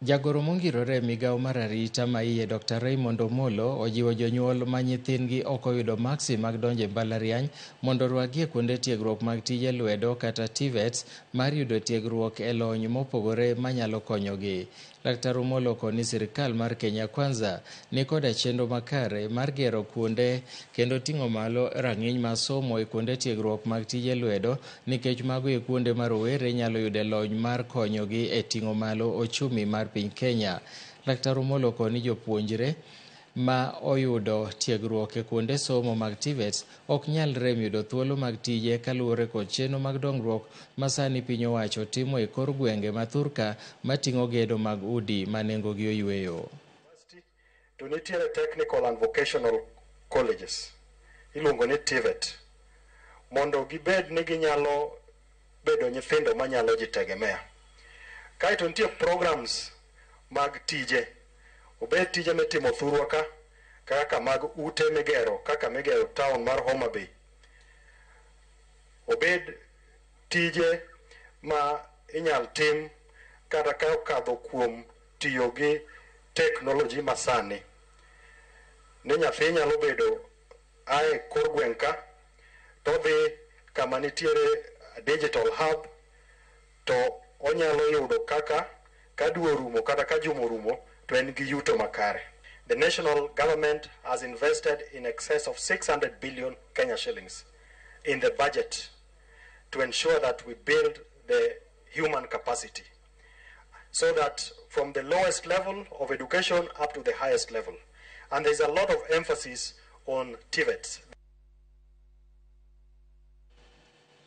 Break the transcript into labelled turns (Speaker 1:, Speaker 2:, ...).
Speaker 1: Jagoro mongirore migao mar arita maiye Dr. Raymond Omollo ojiwo jonyuol ma nyithindgi ok oyudo maksi mag donjo e mbalariany mondo orwagie kuonde tiegruok mag tije lwedo kata TVETS mar yudo tiegruok e lony mopogore manyalo konyogi. Dr. Omollo koni sirkal mar Kenya Kwanza ni koda chenro makare mar gero kuonde kendo ting'o malo rang'iny mar somo e kuonde tiegruok mag tije lwedo nikech mago e kuonde ma rowere nyalo yude lony mar konyogi e ting'o malo ochumi mar piny Kenya. Dr. Omollo koni jopuonjre ma oyudo tiegruok e kuonde somo mag TVETS ok nyal rem yudo thuolo mag tije kaluwore kod chenro mag dongruok ma sani piny owacho timo e kor gwenge ma thurka mating'o gedo mag udi ma nengogi oyweyo.
Speaker 2: To nitiere technical and vocational colleges iluongo ni TVET mondo gibed ni ginyalo bedo nyithindo manyalo jitegemea. Kaito nitie programs mag tije, obed tije mitimo thurwa ka kaka mag ute migero kaka migero town mar Homa Bay, obed tije ma inyal tim kata ka okadho kuom tiyo gi technology masani. Ni nyathi nyalo bedo ae kor gweng' ka to dhi kama nitiere digital hub to onyalo yudo kaka kadwe rumo kata ka juma rumo to en gi yuto makare. The national government has invested in excess of 600 billion Kenya shillings in the budget to ensure that we build the human capacity so that from the lowest level of education up to the highest level. And there's a lot of emphasis on TVETs.